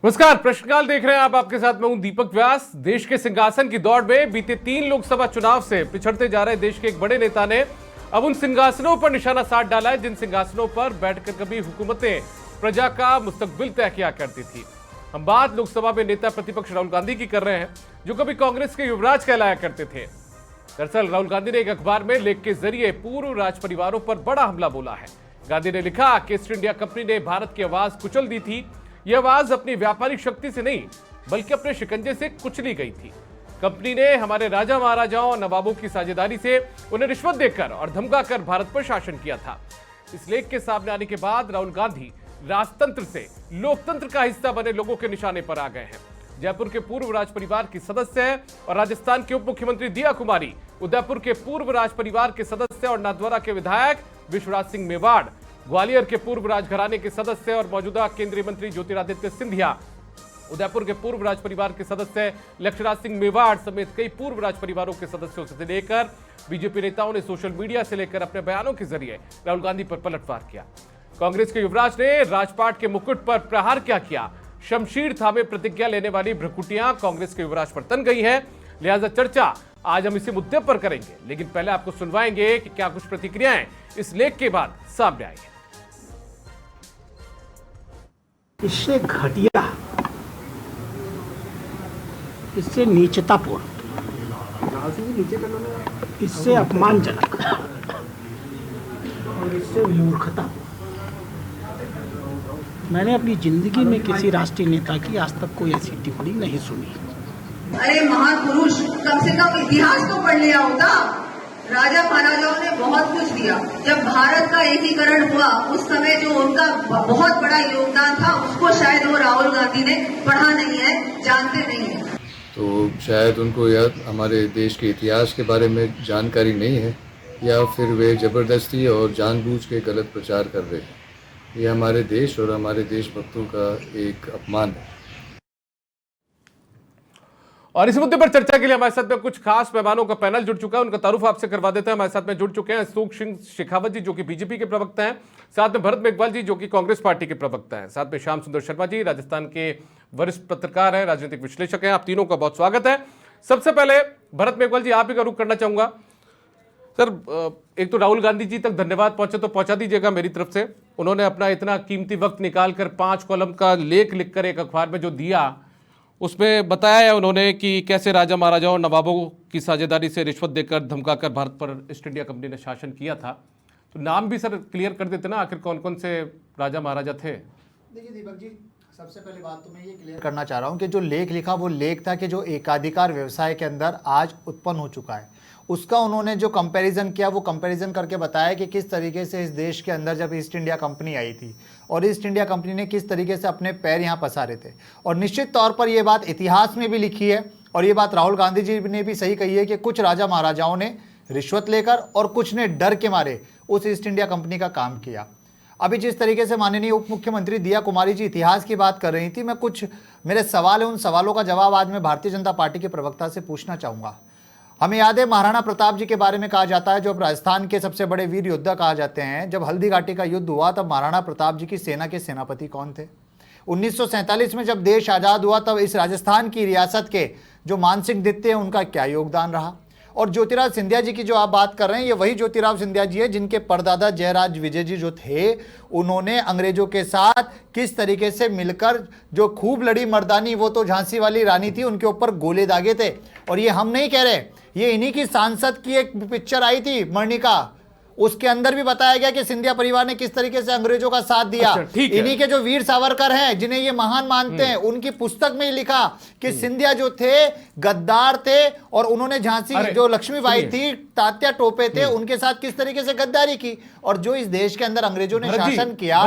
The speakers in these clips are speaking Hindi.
नमस्कार, प्रश्नकाल देख रहे हैं आप। आपके साथ मैं हूं दीपक व्यास। देश के सिंहासन की दौड़ में बीते 3 लोकसभा चुनाव से पिछड़ते जा रहे देश के एक बड़े नेता ने अब उन सिंहासनों पर निशाना साध डाला है जिन सिंहासनों पर बैठकर कभी हुकूमतें प्रजा का मुस्तकबिल तय किया करती थी। हम बात लोकसभा में नेता प्रतिपक्ष राहुल गांधी की कर रहे हैं, जो कभी कांग्रेस के युवराज कहलाया करते थे। दरअसल राहुल गांधी ने एक अखबार में लेख के जरिए पूर्व राज परिवारों पर बड़ा हमला बोला है। गांधी ने लिखा कि ईस्ट इंडिया कंपनी ने भारत की आवाज कुचल दी थी। यह आवाज अपनी व्यापारिक शक्ति से नहीं बल्कि अपने शिकंजे से कुचली गई थी। कंपनी ने हमारे राजा महाराजाओं और नवाबों की साझेदारी से उन्हें रिश्वत देकर और धमकाकर भारत पर शासन किया था। इस लेख के सामने आने के बाद राहुल गांधी राजतंत्र से लोकतंत्र का हिस्सा बने लोगों के निशाने पर आ गए हैं। जयपुर के पूर्व राज परिवार की सदस्य है और राजस्थान के उप मुख्यमंत्री दिया कुमारी, उदयपुर के पूर्व राज परिवार के सदस्य और नाथद्वारा के विधायक विश्वराज सिंह मेवाड़, ग्वालियर के पूर्व राजघराने के सदस्य और मौजूदा केंद्रीय मंत्री ज्योतिरादित्य सिंधिया, उदयपुर के पूर्व राज परिवार के सदस्य लक्ष्यराज सिंह मेवाड़ समेत कई पूर्व राज परिवारों के सदस्यों से लेकर बीजेपी नेताओं ने सोशल मीडिया से लेकर अपने बयानों के जरिए राहुल गांधी पर पलटवार किया। कांग्रेस के युवराज ने राजपाट के मुकुट पर प्रहार क्या किया। शमशीर थामे प्रतिज्ञा लेने वाली भ्रकुटियां कांग्रेस के युवराज पर तन गई है। लिहाजा चर्चा आज हम इसी मुद्दे पर करेंगे, लेकिन पहले आपको सुनवाएंगे कि क्या कुछ प्रतिक्रियाएं इस लेख के बाद सामने आई है। इससे घटिया, इससे नीचतापूर्ण, इससे अपमानजनक और इससे मूर्खता मैंने अपनी जिंदगी में किसी राष्ट्रीय नेता की आज तक कोई ऐसी टिप्पणी नहीं सुनी। अरे महापुरुष, कम से कम इतिहास तो पढ़ लिया होता। राजा महाराजाओं ने बहुत कुछ दिया। जब भारत का एकीकरण हुआ उस समय जो उनका बहुत बड़ा योगदान था उसको शायद वो राहुल गांधी ने पढ़ा नहीं है, जानते नहीं है। तो शायद उनको या हमारे देश के इतिहास के बारे में जानकारी नहीं है, या फिर वे जबरदस्ती और जानबूझ के गलत प्रचार कर रहे हैं। ये हमारे देश और हमारे देशभक्तों का एक अपमान है। और इस मुद्दे पर चर्चा के लिए हमारे साथ में कुछ खास मेहमानों का पैनल जुड़ चुका है, उनका तारुफ आपसे करवा देते हैं। हमारे साथ में जुड़ चुके हैं अशोक सिंह शेखावत जी, जो कि बीजेपी के प्रवक्ता हैं, साथ में भरत मेघवाल जी, जो कि कांग्रेस पार्टी के प्रवक्ता हैं, साथ में श्याम सुंदर शर्मा जी, राजस्थान के वरिष्ठ पत्रकार हैं, राजनीतिक विश्लेषक हैं। आप तीनों का बहुत स्वागत है। सबसे पहले भरत मेघवाल जी, आप ही का रुख करना चाहूंगा। सर, एक तो राहुल गांधी जी तक धन्यवाद पहुंचे तो पहुंचा दीजिएगा मेरी तरफ से। उन्होंने अपना इतना कीमती वक्त निकालकर 5 कॉलम का लेख लिखकर एक अखबार में जो दिया, उसमें बताया है उन्होंने कि कैसे राजा महाराजाओं और नवाबों की साझेदारी से रिश्वत देकर धमकाकर भारत पर ईस्ट इंडिया कंपनी ने शासन किया था। तो नाम भी सर क्लियर कर देते ना, आखिर कौन कौन से राजा महाराजा थे। देखिए दीपक जी, सबसे पहली बात तो मैं ये क्लियर करना चाह रहा हूँ कि जो लेख लिखा वो लेख था कि जो एकाधिकार व्यवसाय के अंदर आज उत्पन्न हो चुका है, उसका उन्होंने जो कंपैरिजन किया वो कंपैरिजन करके बताया कि किस तरीके से इस देश के अंदर जब ईस्ट इंडिया कंपनी आई थी और ईस्ट इंडिया कंपनी ने किस तरीके से अपने पैर यहाँ पसारे थे। और निश्चित तौर पर ये बात इतिहास में भी लिखी है और ये बात राहुल गांधी जी ने भी सही कही है कि कुछ राजा महाराजाओं ने रिश्वत लेकर और कुछ ने डर के मारे उस ईस्ट इंडिया कंपनी का काम किया। अभी जिस तरीके से माननीय उप मुख्यमंत्री दिया कुमारी जी इतिहास की बात कर रही थी, मैं कुछ मेरे सवाल है, उन सवालों का जवाब आज मैं भारतीय जनता पार्टी के प्रवक्ता से पूछना चाहूँगा। हमें याद है महाराणा प्रताप जी के बारे में कहा जाता है, जो अब राजस्थान के सबसे बड़े वीर योद्धा कहा जाते हैं। जब हल्दी घाटी का युद्ध हुआ तब महाराणा प्रताप जी की सेना के सेनापति कौन थे। 1947 में जब देश आज़ाद हुआ तब इस राजस्थान की रियासत के जो मानसिक दैत्य हैं उनका क्या योगदान रहा। और ज्योतिराव सिंधिया जी की जो आप बात कर रहे हैं, ये वही ज्योतिराव सिंधिया जी है जिनके परदादा जयराज विजय जी जो थे, उन्होंने अंग्रेजों के साथ किस तरीके से मिलकर जो खूब लड़ी मर्दानी, वो तो झांसी वाली रानी थी, उनके ऊपर गोले दागे थे। और ये हम नहीं कह रहे, ये इन्हीं की सांसद की एक पिक्चर आई थी मर्णिका, उसके अंदर भी बताया गया कि सिंधिया परिवार ने किस तरीके से अंग्रेजों का साथ दिया। इन्हीं के जो वीर सावरकर हैं जिन्हें ये महान मानते हैं, उनकी पुस्तक में लिखा कि सिंधिया जो थे गद्दार थे और उन्होंने झांसी जो लक्ष्मीबाई थी, तात्या टोपे थे, उनके साथ किस तरीके से गद्दारी की और जो इस देश के अंदर अंग्रेजों ने शासन किया।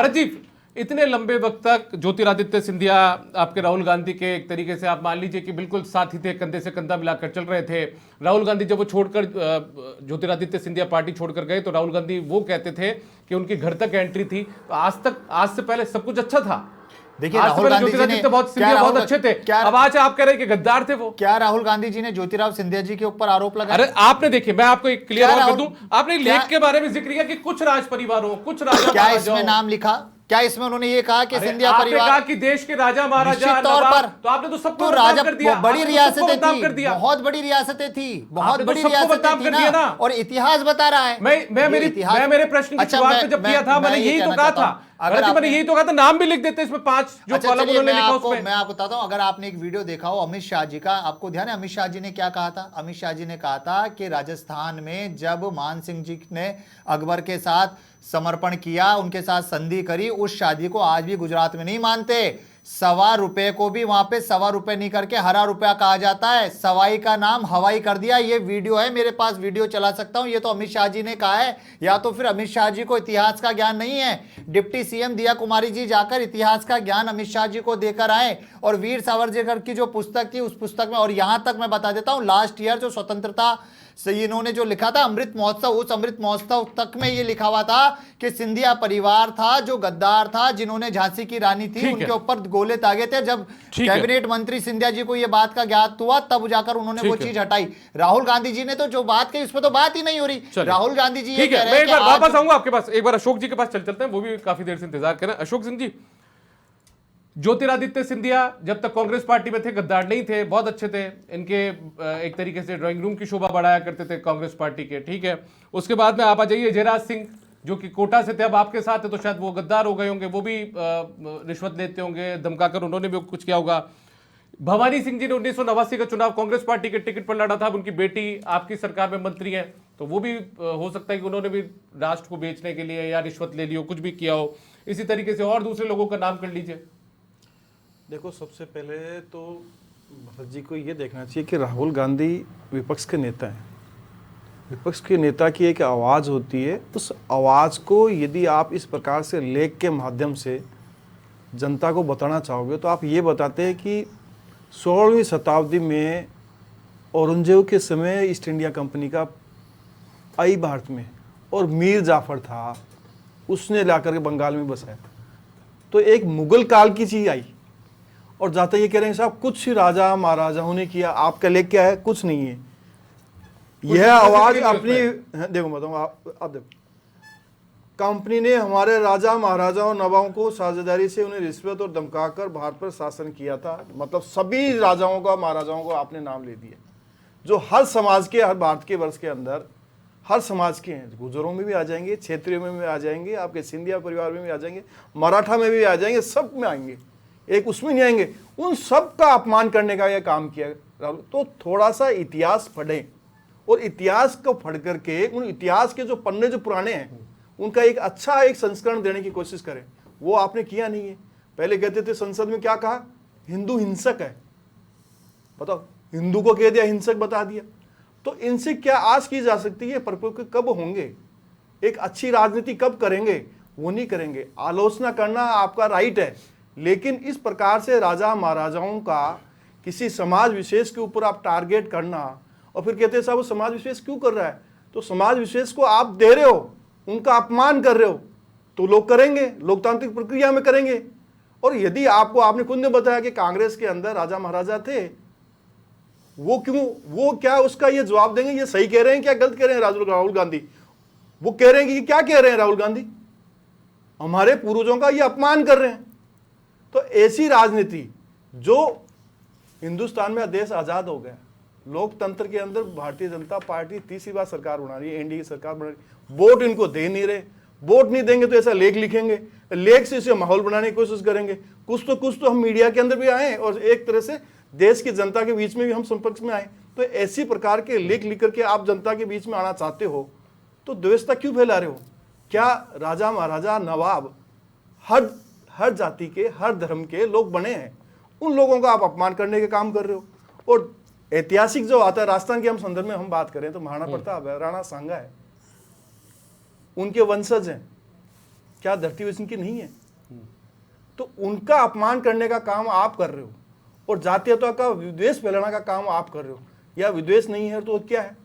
इतने लंबे वक्त तक ज्योतिरादित्य सिंधिया आपके राहुल गांधी के एक तरीके से आप मान लीजिए कि बिल्कुल साथी थे, कंधे से कंधा मिलाकर चल रहे थे। राहुल गांधी जब वो छोड़कर ज्योतिरादित्य सिंधिया पार्टी छोड़कर गए तो राहुल गांधी वो कहते थे कि उनकी घर तक एंट्री थी। तो आज से पहले सब कुछ अच्छा था। देखिए राहुल गांधी जी ने बहुत अच्छे थे, अब आज आप कह रहे हैं कि गद्दार थे वो। क्या राहुल गांधी जी ने ज्योतिराव सिंधिया जी के ऊपर आरोप लगाया? अरे आपने देखिए, मैं आपको एक क्लियर कर दूं, आपने लेख के बारे में जिक्र किया कि कुछ राज परिवारों, कुछ राजा, क्या इसमें नाम लिखा? क्या इसमें उन्होंने ये कहा कि अरे, सिंधिया आपने परिवार कहा कि देश के राजा महाराजा निश्चित तौर नवाब, पर तो आपने तो सबको तो बदनाम राजा कर दिया, बड़ी आपने तो रियासतें सबको बदनाम थी, कर दिया। बहुत बड़ी रियासतें थी, बहुत आपने तो बड़ी सबको रियासतें बदनाम थी कर दिया ना। और इतिहास बता रहा है। मैं मेरे प्रश्न की शुरुआत में जब किया था, मैंने यही तो कहा था, मैंने यही तो कहा था, नाम भी लिख देते इसमें 5 जो अच्छा, कॉलम चलिए, उन्होंने मैं लिखा आपको उसमें। मैं आपको बताता हूं। अगर आपने एक वीडियो देखा हो अमित शाह जी का, आपको ध्यान है अमित शाह जी ने क्या कहा था? अमित शाह जी ने कहा था कि राजस्थान में जब मान सिंह जी ने अकबर के साथ समर्पण किया, उनके साथ संधि करी, उस शादी को आज भी गुजरात में नहीं मानते। ₹1.25 को भी वहां पे ₹1.25 नहीं करके हरा रुपया कहा जाता है। सवाई का नाम हवाई कर दिया। ये वीडियो है मेरे पास, वीडियो चला सकता हूं। ये तो अमित शाह जी ने कहा है। या तो फिर अमित शाह जी को इतिहास का ज्ञान नहीं है। डिप्टी सीएम दिया कुमारी जी जाकर इतिहास का ज्ञान अमित शाह जी को देकर आए। और वीर सावरकर की जो पुस्तक थी उस पुस्तक में, और यहां तक मैं बता देता हूं, लास्ट ईयर जो स्वतंत्रता से इन्होंने जो लिखा था अमृत महोत्सव, उस अमृत महोत्सव तक में ये लिखा हुआ था कि सिंधिया परिवार था जो गद्दार था, जिन्होंने झांसी की रानी थी उनके ऊपर गोले दागे थे। जब कैबिनेट मंत्री सिंधिया जी को ये बात का ज्ञात हुआ तब जाकर उन्होंने वो चीज हटाई। राहुल गांधी जी ने तो जो बात कही उसमें तो बात ही नहीं हो रही। राहुल गांधी जी ये कह रहे हैं कि वापस आऊंगा आपके पास, एक बार अशोक जी के पास चलते हैं, वो भी काफी देर से इंतजार कर रहे हैं। अशोक सिंह जी, ज्योतिरादित्य सिंधिया जब तक कांग्रेस पार्टी में थे गद्दार नहीं थे, बहुत अच्छे थे। इनके एक तरीके से ड्राइंग रूम की शोभा बढ़ाया करते थे कांग्रेस पार्टी के, ठीक है। उसके बाद में आप आ जाइए जयराज सिंह, जो कि कोटा से थे, अब आपके साथ है, तो शायद वो गद्दार हो गए होंगे, वो भी रिश्वत लेते होंगे, धमकाकर उन्होंने भी कुछ किया होगा। भवानी सिंह जी ने 1989 का चुनाव कांग्रेस पार्टी के टिकट पर लड़ा था, अब उनकी बेटी आपकी सरकार में मंत्री है, तो वो भी हो सकता है कि उन्होंने भी राष्ट्र को बेचने के लिए या रिश्वत ले ली हो, कुछ भी किया हो। इसी तरीके से और दूसरे लोगों का नाम कर लीजिए। देखो, सबसे पहले तो भरत जी को ये देखना चाहिए कि राहुल गांधी विपक्ष के नेता हैं। विपक्ष के नेता की एक आवाज़ होती है, उस आवाज़ को यदि आप इस प्रकार से लेख के माध्यम से जनता को बताना चाहोगे तो आप ये बताते हैं कि 16वीं शताब्दी में औरंगजेब के समय ईस्ट इंडिया कंपनी का आई भारत में, और मीर जाफर था, उसने लाकर के बंगाल में बसाया। तो एक मुगल काल की चीज़ आई, और जाते ये कह रहे हैं साहब कुछ राजा महाराजाओं ने किया, आपका लेख क्या है? कुछ नहीं है। यह आवाज अपनी, देखो बताऊँ आप देखो, कंपनी ने हमारे राजा महाराजाओं नवाबों को साझेदारी से उन्हें रिश्वत और धमकाकर भारत पर शासन किया था। मतलब सभी राजाओं का महाराजाओं को आपने नाम ले दिया, जो हर समाज के, हर भारत के वर्ष के अंदर हर समाज के हैं। गुजरों में भी आ जाएंगे, क्षेत्रियों में भी आ जाएंगे, आपके सिंधिया परिवार में भी आ जाएंगे, मराठा में भी आ जाएंगे, सब में आएंगे, एक उसमें नहीं आएंगे। उन सब का अपमान करने का यह काम किया। तो थोड़ा सा इतिहास पढ़ें, और इतिहास को पढ़ करके उन इतिहास के जो पन्ने जो पुराने हैं उनका एक अच्छा एक संस्करण देने की कोशिश करें। वो आपने किया नहीं है। पहले कहते थे संसद में, क्या कहा? हिंदू हिंसक है। बताओ, हिंदू को कह दिया हिंसक बता दिया। तो इनसे क्या आस की जा सकती है? परिपक्व कब होंगे? एक अच्छी राजनीति कब करेंगे? वो नहीं करेंगे। आलोचना करना आपका राइट है, लेकिन इस प्रकार से राजा महाराजाओं का किसी समाज विशेष के ऊपर आप टारगेट करना, और फिर कहते हैं साहब वो समाज विशेष क्यों कर रहा है? तो समाज विशेष को आप दे रहे हो, उनका अपमान कर रहे हो, तो लोग करेंगे, लोकतांत्रिक प्रक्रिया में करेंगे। और यदि आपको, आपने खुद ने बताया कि कांग्रेस के अंदर राजा महाराजा थे, वो क्यों, वो क्या उसका ये जवाब देंगे? ये सही कह रहे हैं क्या गलत कह रहे हैं राहुल गांधी? वो कह रहे हैं कि क्या कह रहे हैं राहुल गांधी? हमारे पूर्वजों का ये अपमान कर रहे हैं। तो ऐसी राजनीति, जो हिंदुस्तान में देश आजाद हो गया, लोकतंत्र के अंदर भारतीय जनता पार्टी तीसरी बार सरकार बना रही है, एनडीए की सरकार बना रही है, वोट इनको दे नहीं रहे। वोट नहीं देंगे तो ऐसा लेख लिखेंगे, लेख से इसे माहौल बनाने की कोशिश करेंगे। कुछ तो हम मीडिया के अंदर भी आए, और एक तरह से देश की जनता के बीच में भी हम संपर्क में आए। तो ऐसी प्रकार के लेख लिख करके आप जनता के बीच में आना चाहते हो, तो द्वेषता क्यों फैला रहे हो? क्या राजा महाराजा नवाब हर जाति के, हर धर्म के लोग बने हैं, उन लोगों का आप अपमान करने के काम कर रहे हो। और ऐतिहासिक जो आता है, राजस्थान के हम संदर्भ में हम बात करें तो महाराणा प्रताप है, राणा सांगा है, उनके वंशज हैं, क्या धरती वैश्य की नहीं है? तो उनका अपमान करने का काम आप कर रहे हो, और जातीयता का विद्वेष फैलाने का काम आप कर रहे हो। या विद्वेष नहीं है तो क्या है?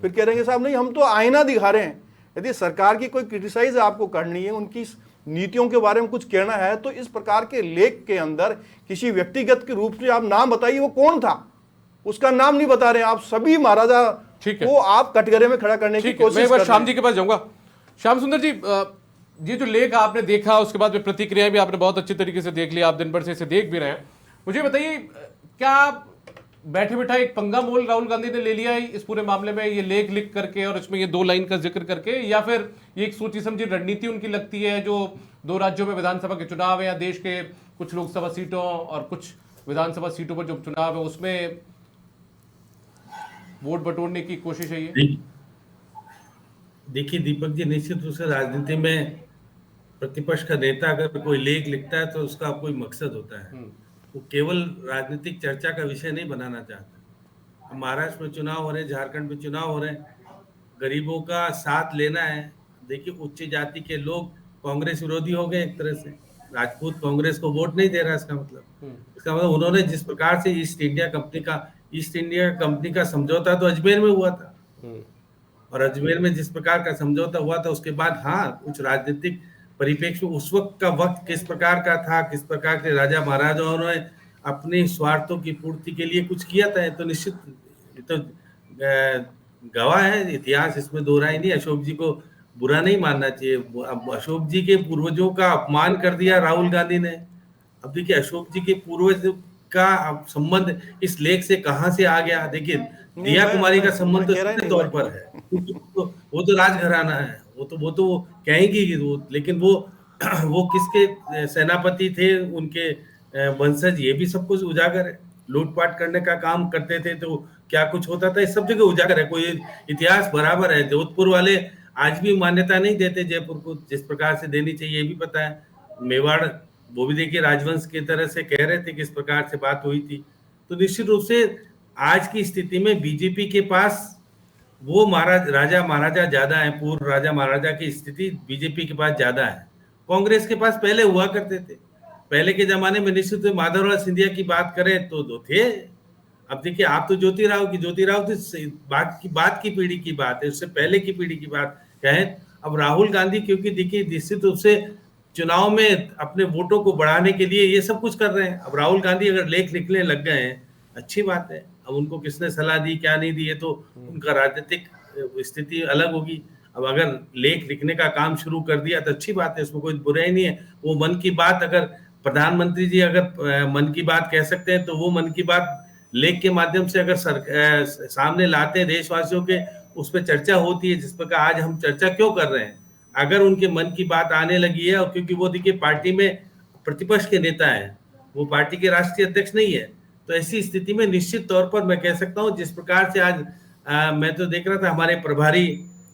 फिर कह रहे हैं साहब नहीं, हम तो आईना दिखा रहे हैं। यदि सरकार की कोई क्रिटिसाइज आपको करनी है, उनकी नीतियों के बारे में कुछ कहना है, तो इस प्रकार के लेख के अंदर किसी व्यक्तिगत के रूप से आप नाम बताइए, वो कौन था, उसका नाम नहीं बता रहे हैं आप। सभी महाराजा को आप कटघरे में खड़ा करने की कोशिश कर रहे हैं। श्याम जी के पास जाऊंगा। श्याम सुंदर जी, ये जो लेख आपने देखा उसके बाद में प्रतिक्रियाएं भी आपने बहुत अच्छी तरीके से देख लिया, आप दिन भर से इसे देख भी रहे हैं। मुझे बताइए, क्या बैठे बैठा एक पंगा मोल राहुल गांधी ने ले लिया है इस पूरे मामले में, ये लेख लिख करके और इसमें ये 2 लाइन का जिक्र करके, या फिर ये एक सोची समझी रणनीति उनकी लगती है जो 2 राज्यों में विधानसभा के चुनाव है या देश के कुछ लोकसभा सीटों और कुछ विधानसभा सीटों पर जो चुनाव है उसमें वोट बटोरने की कोशिश है ये? देखिए दीपक जी, निश्चित रूप से राजनीति में प्रतिपक्ष का नेता अगर कोई लेख लिखता है तो उसका कोई मकसद होता है, वो केवल राजनीतिक चर्चा का विषय नहीं बनाना चाहता। अब महाराष्ट्र में चुनाव हो रहे हैं, झारखंड में चुनाव हो रहे हैं, गरीबों का साथ लेना है। देखिए उच्च जाति के लोग कांग्रेस विरोधी हो गए एक तरह से, राजपूत कांग्रेस को वोट नहीं दे रहा। इसका मतलब उन्होंने जिस प्रकार से ईस्ट इंडिया कंपनी का समझौता तो अजमेर में हुआ था, और अजमेर में जिस प्रकार का समझौता हुआ था उसके बाद हाँ कुछ राजनीतिक परिप्रेक्ष्य उस वक्त का वक्त किस प्रकार का था, किस प्रकार के राजा महाराजाओं ने अपने स्वार्थों की पूर्ति के लिए कुछ किया था, तो निश्चित तो गवाह है इतिहास, इसमें दो राय नहीं। अशोक जी को बुरा नहीं मानना चाहिए। अब अशोक जी के पूर्वजों का अपमान कर दिया राहुल गांधी ने। अब देखिए अशोक जी के पूर्वज का संबंध इस लेख से कहां से आ गया। देखिए दिया कुमारी का संबंध तो सीधे तौर पर है, वो तो राजघराना है, वो तो कहेंगी कि वो, लेकिन वो किसके सेनापति थे, उनके वंशज, ये भी सब कुछ उजागर है। लूटपाट करने का काम करते थे तो क्या कुछ होता था, इस सब जगह उजागर है। कोई इतिहास बराबर है। जोधपुर वाले आज भी मान्यता नहीं देते जयपुर को जिस प्रकार से देनी चाहिए, ये भी पता है। मेवाड़ वो भी देखिए राजवंश की तरह से कह रहे थे किस प्रकार से बात हुई थी। तो निश्चित रूप से आज की स्थिति में बीजेपी के पास वो राजा महाराजा ज्यादा है, पूर्व राजा महाराजा की स्थिति बीजेपी के पास ज्यादा है। कांग्रेस के पास पहले हुआ करते थे, पहले के जमाने में निश्चित रूप माधवराव सिंधिया की बात करें तो दो थे। अब देखिए आप तो ज्योतिराव तो बात की पीढ़ी की बात है, उससे पहले की पीढ़ी की बात कहें। अब राहुल गांधी क्योंकि देखिए निश्चित रूप से चुनाव में अपने वोटों को बढ़ाने के लिए ये सब कुछ कर रहे हैं। अब राहुल गांधी अगर लेख लिखने लग गए हैं, अच्छी बात है। अब उनको किसने सलाह दी क्या नहीं दी, ये तो उनका राजनीतिक स्थिति अलग होगी। अब अगर लेख लिखने का काम शुरू कर दिया तो अच्छी बात है, इसमें कोई बुराई नहीं है। वो मन की बात, अगर प्रधानमंत्री जी अगर मन की बात कह सकते हैं तो वो मन की बात लेख के माध्यम से अगर सामने लाते हैं देशवासियों के, उस पर चर्चा होती है। जिस प्रकार आज हम चर्चा क्यों कर रहे हैं, अगर उनके मन की बात आने लगी है, और क्योंकि वो देखिए पार्टी में प्रतिपक्ष के नेता हैं, वो पार्टी के राष्ट्रीय अध्यक्ष नहीं है, तो ऐसी स्थिति में निश्चित तौर पर मैं कह सकता हूं जिस प्रकार से आज मैं तो देख रहा था हमारे प्रभारी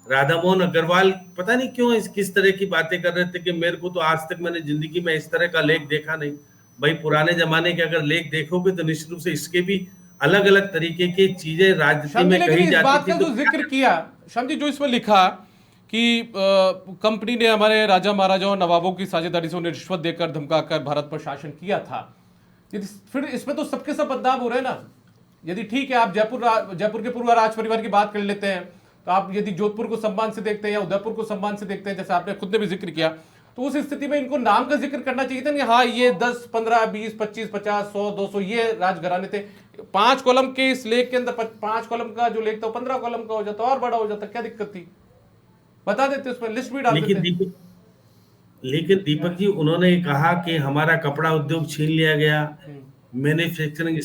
राधा मोहन अग्रवाल पता नहीं क्यों किस तरह की बातें कर रहे थे कि मेरे को तो आज तक मैंने जिंदगी में इस तरह का लेख देखा नहीं। भाई पुराने जमाने के अगर लेख देखोगे तो निश्चित रूप से इसके भी अलग अलग तरीके की चीजें राजनीति में कही जाती थी। तो जिक्र किया श्याम जी, जो इसमें लिखा कि कंपनी ने हमारे राजा महाराजाओं नवाबों की साझेदारी से उन्हें रिश्वत देकर धमकाकर भारत पर शासन किया था, यदि फिर इसमें तो सबके सब बदनाम हो रहे हैं ना। यदि ठीक है आप जयपुर के पूर्व राज परिवार की बात कर लेते हैं, तो आप यदि जोधपुर को सम्मान से देखते हैं या उदयपुर को सम्मान से देखते हैं, जैसे आपने खुद ने भी जिक्र किया, तो उस स्थिति में इनको नाम का जिक्र करना चाहिए था। हाँ ये 10, 15, 20, 25, 50, 100, 200 ये राजघराने थे। 5 कॉलम के इस लेख के अंदर 5 कॉलम का जो लेख था 15 कॉलम का हो जाता और बड़ा हो जाता, क्या दिक्कत थी? बता देते, उसमें लिस्ट भी डाल देते। लेकिन दीपक जी उन्होंने कहा कि हमारा कपड़ा उद्योग छीन लिया गया, मैन्युफैक्चरिंग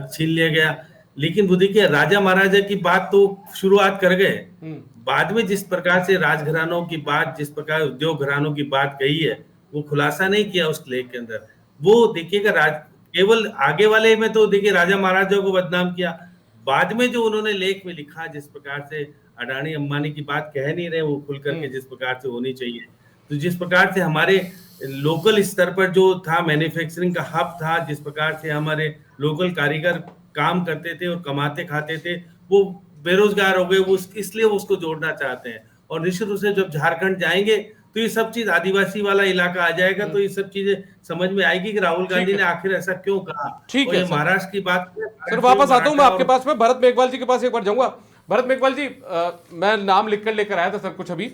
छीन लिया गया, लेकिन वो देखिए राजा महाराजा की बात तो शुरुआत कर गए। बाद में जिस प्रकार से राजघरानों की बात, जिस प्रकार उद्योग घरानों की बात कही है, वो खुलासा नहीं किया उस लेख के अंदर। वो देखिएगा केवल आगे वाले में तो देखिए राजा महाराजाओं को बदनाम किया, बाद में जो उन्होंने लेख में लिखा जिस प्रकार से अडानी अंबानी की बात कह नहीं रहे वो खुल करके जिस प्रकार से होनी चाहिए, तो जिस प्रकार से हमारे लोकल स्तर पर जो था मैन्युफैक्चरिंग का हब था, जिस प्रकार से हमारे लोकल कारीगर काम करते थे और कमाते खाते थे, वो बेरोजगार हो गए, वो इसलिए उसको जोड़ना चाहते हैं। और निश्चित रूप से जब झारखंड जाएंगे तो ये सब चीज आदिवासी वाला इलाका आ जाएगा, तो ये सब चीजें समझ में आएगी कि राहुल गांधी ने आखिर ऐसा क्यों कहा। ठीक है, महाराष्ट्र की बात सर वापस आता हूं मैं आपके पास में, भरत मेघवाल जी के पास एक बार जाऊंगा। भरत मेघवाल जी, मैं नाम लिखकर लेकर आया था सर कुछ अभी।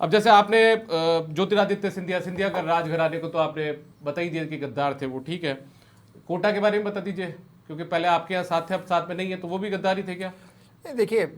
अब जैसे आपने ज्योतिरादित्य सिंधिया का राजघराने को तो आपने बता ही दिया कि गद्दार थे वो, ठीक है। कोटा के बारे में बता दीजिए, क्योंकि पहले आपके यहाँ साथ थे अब साथ में नहीं है, तो वो भी गद्दारी थे क्या? नहीं, देखिए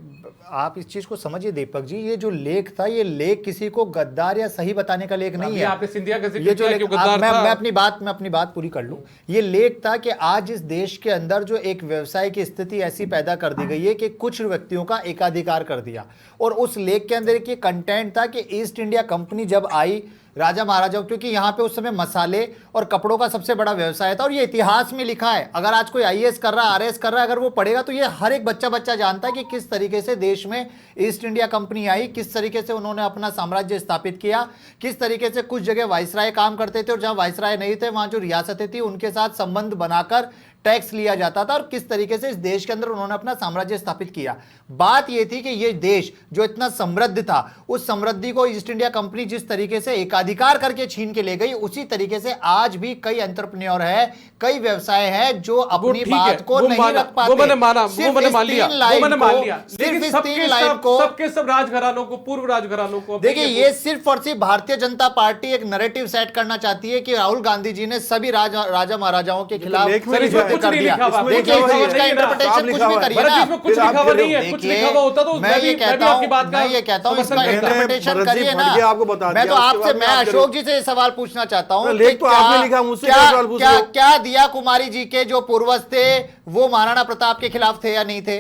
आप इस चीज को समझिए दीपक जी, ये जो लेख था, ये लेख किसी को गद्दार या सही बताने का लेख नहीं अभी है। आपने सिंधिया का जिक्र ये जो किया कि लेख, वो गद्दार था। मैं अपनी बात पूरी कर लूं। ये लेख था कि आज इस देश के अंदर जो एक व्यवसाय की स्थिति ऐसी पैदा कर दी गई है कि कुछ व्यक्तियों का एकाधिकार कर दिया। और उस लेख के अंदर एक कंटेंट था कि ईस्ट इंडिया कंपनी जब आई राजा महाराजाओं, क्योंकि यहाँ पे उस समय मसाले और कपड़ों का सबसे बड़ा व्यवसाय था, और ये इतिहास में लिखा है। अगर आज कोई आईएएस कर रहा है, आरएएस कर रहा है, अगर वो पढ़ेगा तो ये हर एक बच्चा जानता है कि किस तरीके से देश में ईस्ट इंडिया कंपनी आई, किस तरीके से उन्होंने अपना साम्राज्य स्थापित किया, किस तरीके से कुछ जगह वाइसराय काम करते थे और जहां वाइसराय नहीं थे वहां जो रियासतें थी उनके साथ संबंध बनाकर टैक्स लिया जाता था, और किस तरीके से इस देश के अंदर उन्होंने अपना साम्राज्य स्थापित किया। बात यह थी कि ये देश जो इतना समृद्ध था, उस समृद्धि को ईस्ट इंडिया कंपनी जिस तरीके से एकाधिकार करके छीन के ले गई, उसी तरीके से आज भी कई एंटरप्रेन्योर है, कई व्यवसाय है जो अपनी बात को नहीं रख पाते। वो मैंने मान लिया। सिर्फ इस 3 लाइन को सबके सब राजघरानों को, पूर्व राजघरानों को, देखिए, ये सिर्फ और सिर्फ भारतीय जनता पार्टी एक नैरेटिव सेट करना चाहती है कि राहुल गांधी जी ने सभी राजा महाराजाओं के खिलाफ लेख में कुछ नहीं लिखा हुआ। देखिए, इसका इंटरप्रिटेशन कुछ भी करिए ना। इसमें कुछ लिखा हुआ नहीं है, कुछ लिखा हुआ होता तो मैं ये कहता हूं इसका इंटरप्रिटेशन करिए ना। आपको बता मैं तो आपसे, मैं अशोक जी से ये सवाल पूछना चाहता हूं, लेख तो आपने लिखा, मुझसे क्या सवाल पूछ रहे हो? क्या दिया कुमारी जी के जो पूर्वज थे वो महाराणा प्रताप के खिलाफ थे या नहीं थे?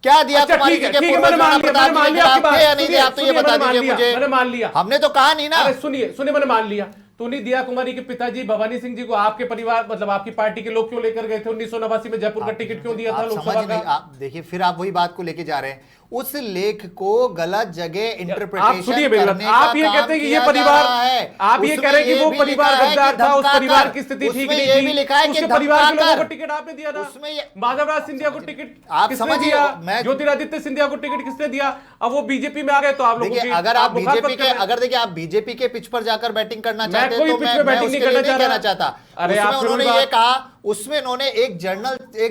क्या दिया कुमारी जी के पूर्वज महाराणा प्रताप के खिलाफ थे या नहीं थे? आप तो ये बता दीजिए मुझे। मैंने मान लिया, हमने तो कहा नहीं ना। अरे सुनिए, मैंने मान लिया। तो नहीं, दिया कुमारी के पिताजी भवानी सिंह जी को आपके परिवार, मतलब आपकी पार्टी के लोग क्यों लेकर गए थे? 1989 में जयपुर का टिकट क्यों दिया था लोकसभा का? आप देखिए, फिर आप वही बात को लेके जा रहे हैं। उस लेख को गलत जगह आप इंटरप्रिटेशन सुनिए मेरी बात, करने का आप ये काम कहते हैं कि ये किया परिवार, जा रहा है। आप ये कह रहे हैं कि वो परिवार गद्दार था, उस परिवार की स्थिति ठीक नहीं थी, उसके परिवार के लोगों को टिकट आपने दिया ना। माधवराज सिंधिया को टिकट आप किसने समझिए, दिया? मैं ज्योतिरादित्य सिंधिया को टिकट किसने दिया? अब वो बीजेपी में आ गए तो आप लोगों की, अगर आप मुखालफत बीजेपी कर के, रहे हैं। अगर देखिए आप बीजेपी के पिच पर जाकर बैटिंग करना मैं चाहते कोई हैं तो पिच पे मैं बैटिंग उसके नहीं लिए करना नहीं कहना चाह चाहता। अरे आप उन्होंने ये कहा, उसमें उन्होंने एक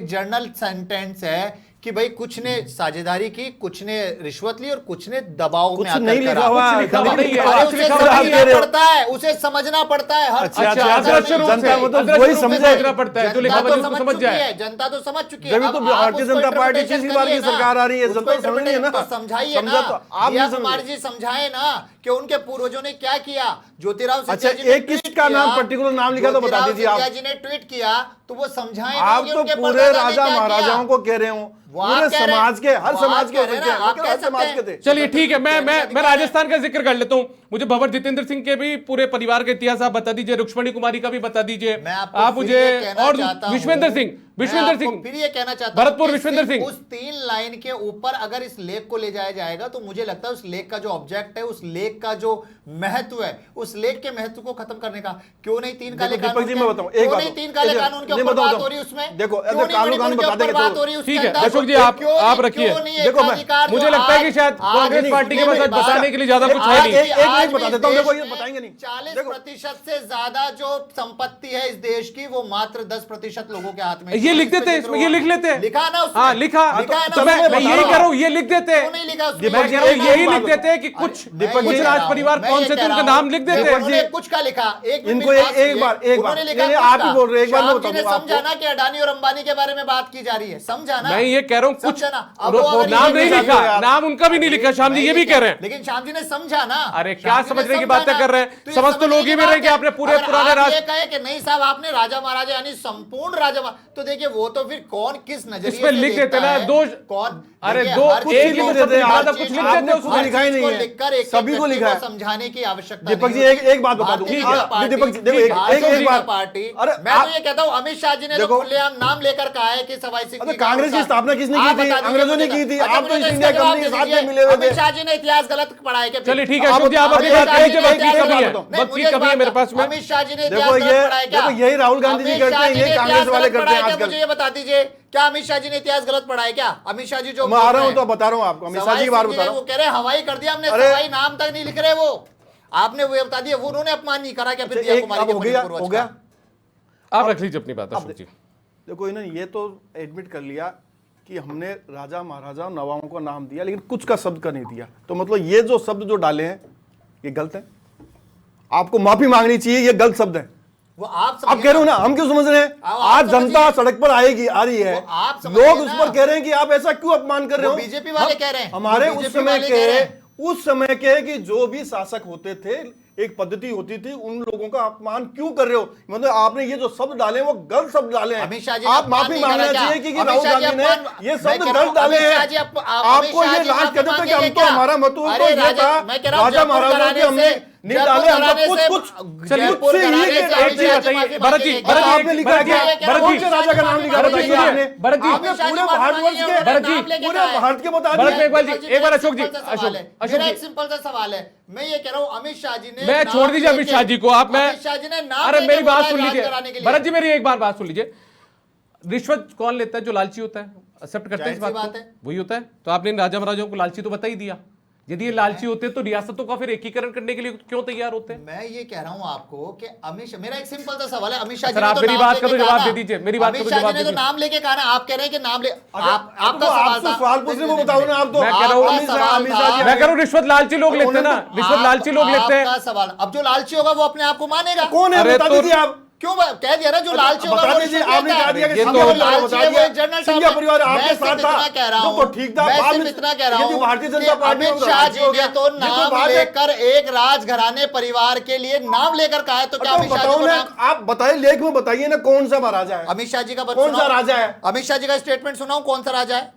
जर्नल सेंटेंस है कि भाई कुछ ने साझेदारी की, कुछ ने रिश्वत ली और कुछ ने दबाव में आकर नहीं लिखा करा। हुआ, कुछ लिखा हुआ नहीं है। अरे कुछ उसे लिखा हुआ नहीं समझना है। पड़ता है, उसे समझना पड़ता है हर चीज। अच्छा, अदृश्य रूप से, जनता को तो अदृश्य वही रूप से समझे। समझना पड़ता है, जो लिखा हुआ है उसको समझ जाए। जनता तो समझ चुकी है। जब तो भारतीय जनता पार्टी तीसरी बार की सरकार आ रही है, जनता समझ रही है ना। समझाइए समझा ना, तो आप दिया नहीं कुमारी जी समझाए ना कि उनके पूर्वजों ने क्या किया। ज्योतिराव अच्छा, सिंधिया जी ने एक ट्वीट किसका किया, नाम, पर्टिकुलर नाम लिखा तो बता ज्योतिराव दीजिए आप। सिंधिया जी ने ट्वीट किया तो वो समझाए ना आप कि तो उनके पूरे परदादा ने राजा क्या महाराजाओं किया। को कह रहे हो, वो आप पूरे कह रहे हैं, समाज के, हर वो समाज आप के कह रहे हैं ना, आप लेकिन कह हर सकते समाज हैं। के थे। चलिए ठीक है, मैं राजस्थान का जिक्र कर लेता हूं। मुझे भंवर जितेंद्र सिंह के भी पूरे परिवार का इतिहास आप बता दीजिए, रुक्मणी कुमारी का भी बता दीजिए मैं आपको आप फिर मुझे, ये कहना और चाहता विश्वेंद्र हूं, सिंह, मैं आपको सिंह, फिर ये कहना चाहता हूं भरतपुर कि विश्वेंद्र सिर्फ सिंह। उस 3 लाइन के ऊपर अगर इस लेख को ले जाया जाएगा तो मुझे लगता है उस लेख का जो ऑब्जेक्ट है, उस लेख का जो महत्व है, उस लेख के महत्व को खत्म करने का। क्यों नहीं 3 काले दीपक कानून जी मैं बताऊं एक बात, 3 काले कानून के नहीं, ऊपर बताऊं, बात हो रही है उसमें? देखो, क्यों अगर नहीं कानून मणिपुर के बता ऊपर देंगे बात तो हो रही है उसके ठीक है, अंदर? अशोक जी आप रखिए। देखो, मुझे लगता है कि शायद कांग्रेस पार्टी के पास आज बताने के लिए ज्यादा कुछ है नहीं। एक बता देता हूं, देखो ये बताएंगे नहीं। 40% से ज्यादा जो संपत्ति है इस देश की वो मात्र 10% लोगों के हाथ में। ये लिख देते हैं इसमें, ये लिख लेते हैं। लिखा ना उसमें? हाँ लिखा, है ना तो मैं उसमें? यही कह रहा हूँ, ये लिख देते हैं। क्यों नहीं लिखा उसमें? मैं कह रहा हूँ यही लिख देते हैं कि कुछ राज परिवार कौन से थे उनका नाम लिख देते हैं। उन्होंने कुछ का लिखा, इनको एक बार उन्होंने लिखा नहीं, कुछ आप का। ही बोल रहे हैं, एक बार मैं श्याम जी ने बताऊं समझा ना कि अडानी और अंबानी के बारे में बात की जा रही है, समझा ना? मैं ये कह रहा हूँ कुछ समझा ना? अब वो अगर नाम ये नहीं समझा लिखा, यार। नाम उनका भी नहीं लिखा, श्याम जी ये भी कह रहे हैं। लेकिन श्याम जी ने समझा ना। अरे क्या श्याम जी ने समझने की समझा बातें ना। कर रहे हैं? ये समझ तो समझने लोग ही की में रहे बात कि है। आपने पूरे अगर पुराने आप राज, ये कहे कि नहीं साहब आपने राजा महाराजा यानी संपूर्ण राजा तो देखिए वो तो फिर कौन किस नजरिए इसमें से लिख देखता देते ना है, दो, कौन? अरे देखिए, दो, हर एक चीज ही को तो सब लिख लिखा था, देते कुछ हैं। लिख देते हैं आपने उसमें। लिखा ही नहीं है। लिखकर एक सभी को लिखा है। समझाने की आवश्यकता दीपक जी नहीं एक बात बता दूं, भारतीय जनता पार्टी, दीपक जी देखो एक बात, पार्टी, अरे मैं तो ये कहता हूँ अमित शाह जी ने तो देखो, खुलेआम नाम लेकर कहा है कि सवाई सिंह जी कांग्रेस की स्थापना किसने की थी? अंग्रेजों ने की थी। आप तो मुझे इंडिया इसका जवाब कंपनी के साथ दीजिए। में मिले हुए थे। अमित शाह जी ने इतिहास गलत पढ़ा है क्या? चलिए ठीक है अशोक जी, आप अपनी बात कहिए, वक्त की कमी है, वक्त की कमी है मेरे पास में। अमित शाह जी ने देखो इतिहास गलत पढ़ा है क्या? देखो यही राहुल गांधी जी करते हैं, ये कांग्रेस वाले करते हैं आजकल। मुझे ये बता दीजिए, क्या अमित शाह जी ने इतिहास गलत पढ़ा है क्या? अमित शाह जी जो मैं आ रहा हूं तो बता रहा हूं आपको, अमित शाह जी की बात बता रहा वो हूं। कह रहे हवाई कर दिया हमने, अरे, हवाई नाम तक नहीं लिख रहे वो। आपने वो बता दिया, वो उन्होंने अपमान नहीं करा क्या? फिर दिया कुमारी के हो गया, पूर्वज हो का? गया। आप रख लीजिए अपनी बात अशोक जी। देखो इन्होंने ये तो एडमिट कर लिया कि हमने राजा महाराजा नवाबों को नाम दिया लेकिन कुछ का शब्द का नहीं दिया, तो मतलब ये जो शब्द जो डाले हैं ये गलत है, आपको माफी मांगनी चाहिए, ये गलत शब्द है। वो आप आप कह रहे हो ना, हम क्यों समझ रहे हैं? आज जनता सड़क पर आएगी, आ रही है, आप समझिए लोग उस ना। पर कह रहे हैं कि आप ऐसा क्यों अपमान कर रहे हो? बीजेपी वाले कह रहे हैं, हमारे वो उस बीजेपी समय वाले कह रहे हैं। उस समय के कि जो भी शासक होते थे, एक पद्धति होती थी, उन लोगों का अपमान क्यों कर रहे हो? मतलब आपने ये जो शब्द डाले हैं वो गलत शब्द डाले हैं। अमित शाह जी आप माफी मांगना चाहिए कि राहुल गांधी ने ये शब्द गलत डाले हैं। आपको ये लाज कहते थे कि हम तो हमारा मतलब तो ये था राजा महाराजाओं के हमने नहीं डाले, हमको कुछ चलिए, कुछ से ये एक चीज बताइए भरत जी, आपने लिखा है क्या? कौन से राजा का नाम लिखा भरत जी, बताइए आपने? भरत जी, आपने पूरे भारतवर्ष के, भरत जी, पूरे भारत के बता भरत दिया। एक बार अशोक जी, अशोक मेरा जी, एक सिंपल सा सवाल है, मैं ये कह रहा हूँ अमित शाह जी ने मैं छोड़ दीजिए अमित शाह जी को, आप मैं अमित शाह जी ने नाम अरे लेके मेरी बात बोला सुन इलाज लीजिए कराने के लिए। भरत जी, मेरी एक बार बात सुन लीजिए। रिश्वत कौन लेता है? जो लालची होता है। एक्सेप्ट करते हैं इस जाहिर सी बात बात है। को? वही होता है। तो आपने राजा महाराजाओं को लालची तो बता ही दिया। यदि ये लालची होते तो रियासतों का फिर एकीकरण करने के लिए क्यों तैयार होते हैं? मैं ये कह रहा हूं आपको कि अमित शाह, मेरा एक सिंपल सा सवाल है, अमित शाह जी सर, ने आप तो मेरी नाम बात का लेके तो कहा जवाब ना। दे दीजिए, मेरी बात का अमित तो शाह जवाब जी ने तो दीजिए। नाम लेके कहा ना, आप कह रहे हैं कि नाम ले, आपका आपसे सवाल सवाल पूछने को बताओ ना आप तो। मैं कह रहा हूं, अमित शाह जी मैं कह रहा हूं रिश्वत लालची लोग लेते हैं ना, रिश्वत लालची लोग लेते हैं। आपका सवाल, अब जो लालची होगा वो अपने आप को मानेगा। कौन है अरे बता तो- दीजिए आप। क्यों कह दिया ना, जो लालची होगा बता वो दीजिए, रिश्वत आपने लेता है। कहा दिया कि ये सिंधिया तो- परिवार लालची बता है, वो दिया। एक जनरल सिंधिया साहब परिवार है। आपके मैं साथ सिर्फ था, इतना कह रहा जो हूं, तो ठीक था। मैं बाद सिर्फ में इतना कह रहा ये जो हूं भारतीय कि जनता पार्टी अमित शाह जी ने तो नाम लेकर एक राजघराने परिवार के लिए नाम लेकर कहा है, तो क्या अमित शाह जी बताओ को ना, नाम, आप बताइए, लेख में बताइए ना कौन सा महाराजा है? अमित शाह जी का कौन सा राजा है? अमित शाह जी का स्टेटमेंट सुनाऊं, कौन सा राजा है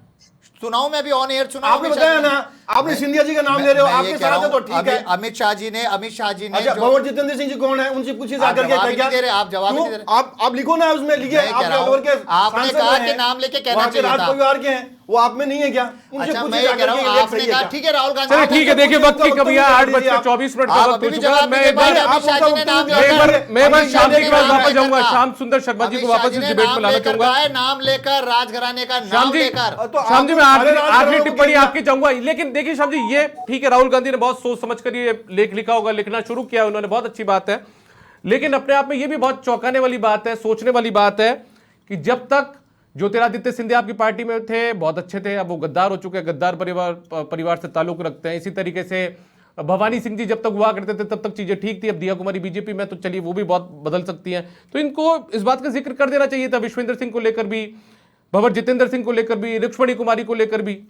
सुनाऊं? मैं भी ऑन एयर सुनाऊं? आपने अमित शाह बताया जी ना, आपने सिंधिया जी का नाम ले रहे हो, मैं ये आपके कह रहा साथ है तो हूं, ठीक है। अमित शाह जी ने अच्छा, भंवर जितेंद्र सिंह जी कौन है? उनसे पूछिए जाकर के जवाब ही क्या नहीं दे रहे, आप जवाब ही नहीं दे रहे। आप लिखो ना उसमें, लिखिए। मैं आप कह रहा हूं, अलवर के आपने सांसद कहा हैं, कि नाम लेके कहना वहाँ के चाहिए राज था। परिवार के हैं, वो आप में नहीं है क्या? उनसे अच्छा, मैं पूछिए ये कह जाकर रहा के हूं, ये आपने सही है कहा क्या? ठीक है राहुल गांधी, चलिए आपने ठीक है, तो देखिए पूछा, वक्त की उत्तर कमी है, उत्तर 8:24 का आप वक्त अभी हो भी चुका है। जवाब मैं नहीं एक दे पा बार रहे। अमित शाह जी ने नाम लेकर, मैं एक बार अमित शाह शांति जी के ने बाद नाम वापस लेकर जाऊंगा। कहा। श्याम सुंदर शर्मा जी को अमित शाह वापस जी इस ने डिबेट में नाम लाना लेकर चाहूंगा। कहा है, नाम लेकर राजघराने का श्याम नाम जी, लेकर। तो श्याम जी, मैं सारे आखिरी राजघरानों को टिप्पणी किया। आपकी चाहूंगा। लेकिन देखिए श्याम जी, ये ठीक है, राहुल गांधी ने बहुत सोच समझ कर ये लेख लिखा होगा, लिखना शुरू किया उन्होंने, बहुत अच्छी बात है। लेकिन अपने आप में ये भी बहुत चौंकाने वाली बात है, सोचने वाली बात है कि जब तक ज्योतिरादित्य सिंधिया आपकी पार्टी में थे, बहुत अच्छे थे, अब वो गद्दार हो चुके हैं, गद्दार परिवार से ताल्लुक रखते हैं। इसी तरीके से भवानी सिंह जी जब तक हुआ करते थे तब तक चीजें ठीक थी। अब दिया कुमारी बीजेपी में, तो चलिए वो भी बहुत बदल सकती हैं। तो इनको इस बात का जिक्र कर देना चाहिए था, विश्वेंद्र सिंह को लेकर भी, भंवर जितेंद्र सिंह को लेकर भी, रुक्ष्मणी कुमारी को लेकर भी।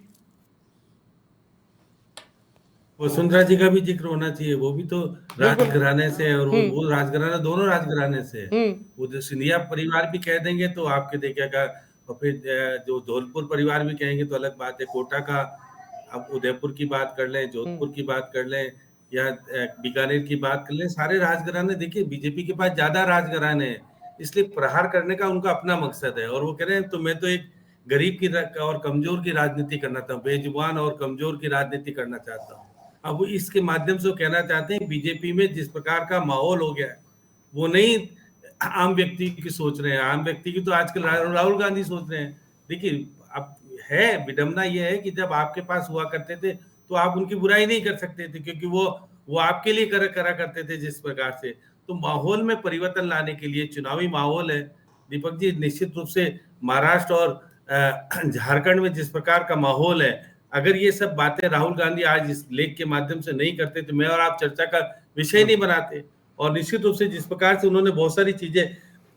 वसुंधरा जी का भी जिक्र होना चाहिए, वो भी तो राजघराने से है, और वो राजघराना, दोनों राजघराने से है। वो जो सिंधिया परिवार भी कह देंगे तो आपके देखिएगा, और फिर जो धौलपुर परिवार भी कहेंगे तो अलग बात है। कोटा का, अब उदयपुर की बात कर लें, जोधपुर की बात कर लें, या बीकानेर की बात कर लें, सारे राजघराने, देखिए बीजेपी के पास ज्यादा राजघराने हैं, इसलिए प्रहार करने का उनका अपना मकसद है। और वो कह रहे हैं तो मैं तो एक गरीब की और कमजोर की राजनीति करना चाहता हूँ, बेजुबान और कमजोर की राजनीति करना चाहता हूँ। अब वो इसके माध्यम से वो कहना चाहते हैं बीजेपी में जिस प्रकार का माहौल हो गया है, वो नहीं आम व्यक्ति की सोच रहे हैं। आम व्यक्ति की तो आजकल राहुल गांधी सोच रहे हैं। देखिए, अब है विडंबना ये है कि जब आपके पास हुआ करते थे तो आप उनकी बुराई नहीं कर सकते थे, क्योंकि वो आपके लिए करा करते थे जिस प्रकार से। तो माहौल में परिवर्तन लाने के लिए, चुनावी माहौल है दीपक जी, निश्चित रूप से महाराष्ट्र और झारखंड में जिस प्रकार का माहौल है, अगर ये सब बातें राहुल गांधी आज इस लेख के माध्यम से नहीं करते तो मैं और आप चर्चा का विषय नहीं बनाते। और निश्चित रूप से जिस प्रकार से उन्होंने बहुत सारी चीजें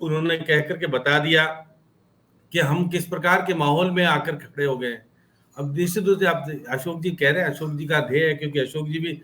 उन्होंने कह करके बता दिया कि हम किस प्रकार के माहौल में आकर खड़े हो गए। अब निश्चित रूप से आप अशोक जी कह रहे हैं, अशोक जी का ध्येय है, क्योंकि अशोक जी भी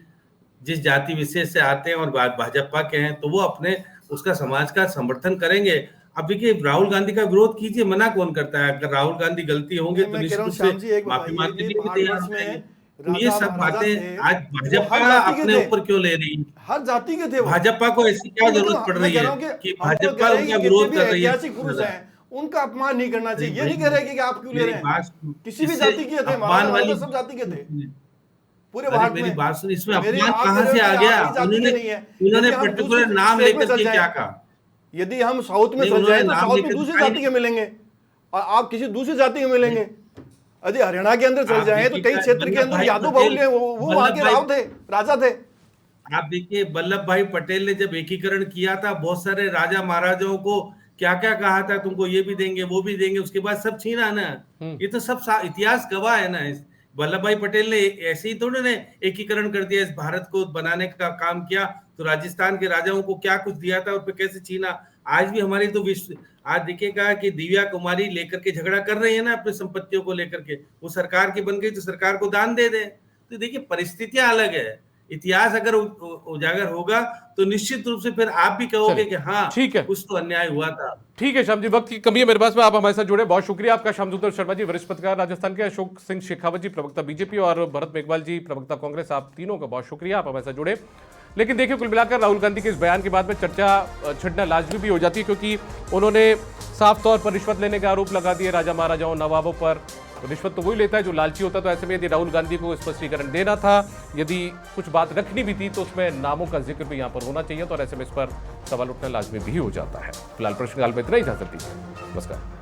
जिस जाति विशेष से आते हैं और भाजपा के हैं, तो वो अपने उसका समाज का समर्थन करेंगे। अब देखिए, राहुल गांधी का विरोध कीजिए, मना कौन करता है? अगर राहुल गांधी गलती होंगे तो निश्चित रूप से माफी मांगने के लिए भी तैयार हो जाएंगे। तो ये सब बातें आज भाजपा अपने ऊपर क्यों ले रही है? हर जाति के थे, भाजपा को ऐसी क्या जरूरत पड़ रही है कि भाजपा उनका विरोध कर रही है? उनका अपमान नहीं करना चाहिए। ये नहीं कह रहे कि आप क्यों ले रहे हैं, किसी भी जाति के थे, सब जाति के थे पूरे भारत में। मेरी बात सुन, इसमें अपमान कहां से आ गया? उन्होंने पर्टिकुलर नाम लेकर के क्या कहा? यदि हम साउथ में चल जाए तो साउथ में दूसरी जाति के मिलेंगे और आप किसी दूसरी जाति के मिलेंगे। यदि हरियाणा के अंदर चल जाए तो कई क्षेत्र के अंदर यादव बहुल है, वो वहां के राव थे, राजा थे। आप देखिए, वल्लभ भाई पटेल ने जब एकीकरण किया था, बहुत सारे राजा महाराजाओं को क्या क्या कहा था, तुमको ये भी देंगे वो भी देंगे, उसके बाद सब छीना ना। ये तो सब इतिहास गवाह है ना। वल्लभ भाई पटेल ने ऐसे ही थोड़े ने एकीकरण कर दिया, इस भारत को बनाने का काम किया, तो राजस्थान के राजाओं को क्या कुछ दिया था और फिर कैसे छीना। आज भी हमारी तो विश्व आज दिखेगा कि दिव्या कुमारी लेकर के झगड़ा कर रही है ना अपनी संपत्तियों को लेकर के, वो सरकार की बन गई तो सरकार को दान दे दे। तो देखिए परिस्थितियां अलग है, इतिहास अगर उजागर होगा तो निश्चित रूप से फिर आप भी कहोगे कि हाँ ठीक है, कुछ तो अन्याय हुआ था। ठीक है श्याम जी, वक्त की कमी है मेरे पास में, आप हमारे साथ जुड़े, बहुत शुक्रिया आपका। श्यामसुंदर शर्मा जी वरिष्ठ पत्रकार राजस्थान के, अशोक सिंह शेखावत जी प्रवक्ता बीजेपी और भरत मेघवाल जी प्रवक्ता कांग्रेस, आप तीनों का बहुत शुक्रिया, आप हमारे साथ जुड़े। लेकिन देखिए कुल मिलाकर राहुल गांधी के इस बयान के बाद में चर्चा छिड़ना लाजमी भी हो जाती है, क्योंकि उन्होंने साफ तौर पर रिश्वत लेने का आरोप लगा दिए राजा महाराजाओं नवाबों पर। तो रिश्वत तो वही लेता है जो लालची होता है। तो ऐसे में यदि राहुल गांधी को स्पष्टीकरण देना था, यदि कुछ बात रखनी भी थी, तो उसमें नामों का जिक्र भी यहाँ पर होना चाहिए। तो ऐसे में इस पर सवाल उठना लाजमी भी हो जाता है। फिलहाल प्रश्नकाल में इतना ही इजाजत दीजिए, नमस्कार।